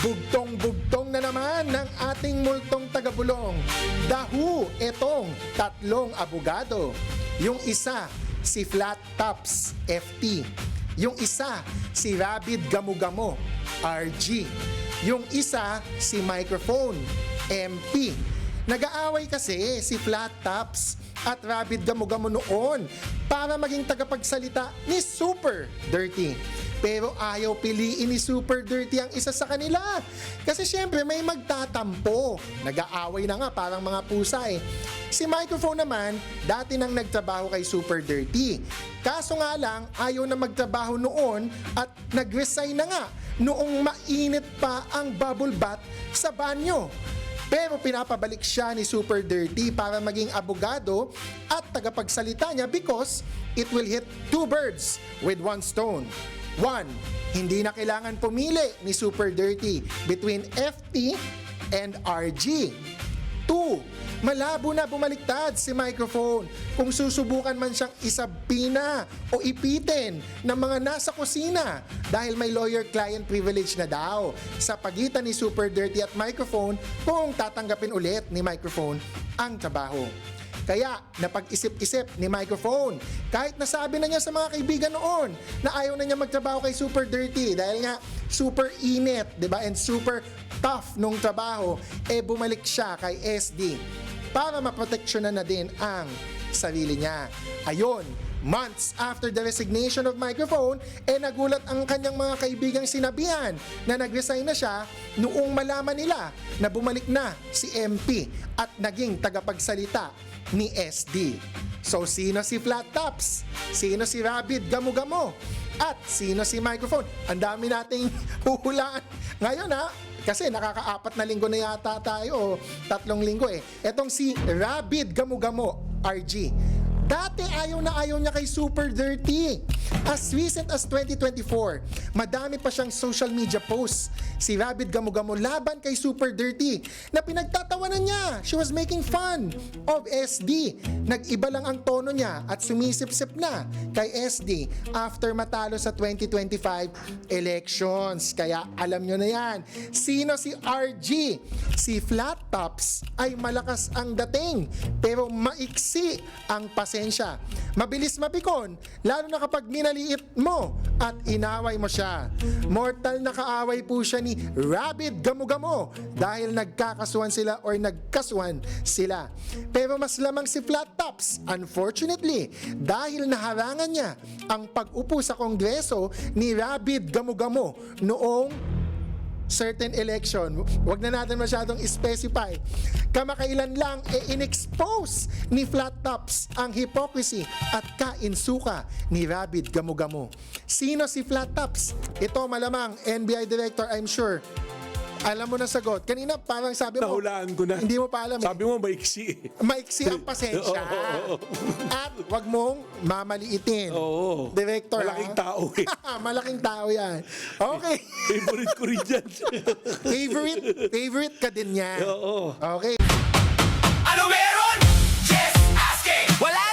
Bugtong-bugtong na naman ng ating multong tagabulong. Dahu itong tatlong abogado. Yung isa, si Flat Tops, FT. Yung isa, si Rabid Gamo-Gamo, RG. Yung isa, si Microphone, MP. Nag-aaway kasi si Flat Tops at Rabid Gamo-Gamo noon para maging tagapagsalita ni Super Dirty. Pero ayaw piliin ni Super Dirty ang isa sa kanila. Kasi syempre may magtatampo. Nag-aaway na nga parang mga pusa eh. Si Microphone naman, dati nang nagtrabaho kay Super Dirty. Kaso nga lang, ayaw na magtrabaho noon at nag-resign na nga noong mainit pa ang bubble bath sa banyo. Pero pinapabalik siya ni Super Dirty para maging abogado at tagapagsalita niya because it will hit two birds with one stone. One, hindi na kailangan pumili ni Super Dirty between FT and RG. Two, malabo na bumaliktad si Microphone kung susubukan man siyang isabina o ipitin ng mga nasa kusina dahil may lawyer-client privilege na daw sa pagitan ni Super Dirty at Microphone kung tatanggapin ulit ni Microphone ang trabaho. Kaya napag-isip-isip ni Microphone kahit nasabi na niya sa mga kaibigan noon na ayaw na niya magtrabaho kay Super Dirty dahil nga super init, 'di ba? And super tough nung trabaho, bumalik siya kay SD para maproteksyonan na din ang sarili niya. Ayon, months after the resignation of Microphone, nagulat ang kanyang mga kaibigang sinabihan na nag-resign na siya noong malaman nila na bumalik na si MP at naging tagapagsalita ni SD. So, sino si Flat Tops? Sino si Rabid Gamo-Gamo? At sino si Microphone? Ang dami nating huhulaan ngayon ha. Kasi nakaka-4 na linggo na yata tayo o 3 linggo eh. Etong si Rabid Gamo-Gamo, RG. Dati ayaw na ayaw niya kay Super Dirty. As recent as 2024, madami pa siyang social media posts si Rabid Gamo-Gamo laban kay Super Dirty na pinagtatawanan niya. She was making fun of SD. Nag-iba lang ang tono niya at sumisip-sip na kay SD after matalo sa 2025 elections. Kaya alam nyo na yan. Sino si RG? Si Flat Tops ay malakas ang dating pero maiksi ang pasensya. Mabilis mapikon, lalo na kapag minaliit mo at inaway mo siya. Mortal na kaaway po siya ni Rabid Gamo-Gamo dahil nagkakasuhan sila or nagkasuhan sila. Pero mas lamang si Flat Tops, unfortunately, dahil naharangan niya ang pag-upo sa kongreso ni Rabid Gamo-Gamo noong certain election. Huwag na natin masyadong specify. Kamakailan lang in-expose ni Flat Tops ang hypocrisy at kainsuka ni Rabid Gamo-Gamo. Sino si Flat Tops? Ito malamang NBI director, I'm sure. Alam mo na sagot. Kanina parang sabi mo, nahulaan ko na. Hindi mo pa alam. Sabi mo maiksi. Maiksi ang pasensya. At wag mong mamaliitin. Oo. Director. Malaking tao eh. Malaking tao yan. Okay. Favorite ko rin yan. Favorite ka din yan. Oo. Okay. Ano meron? Just asking. Wala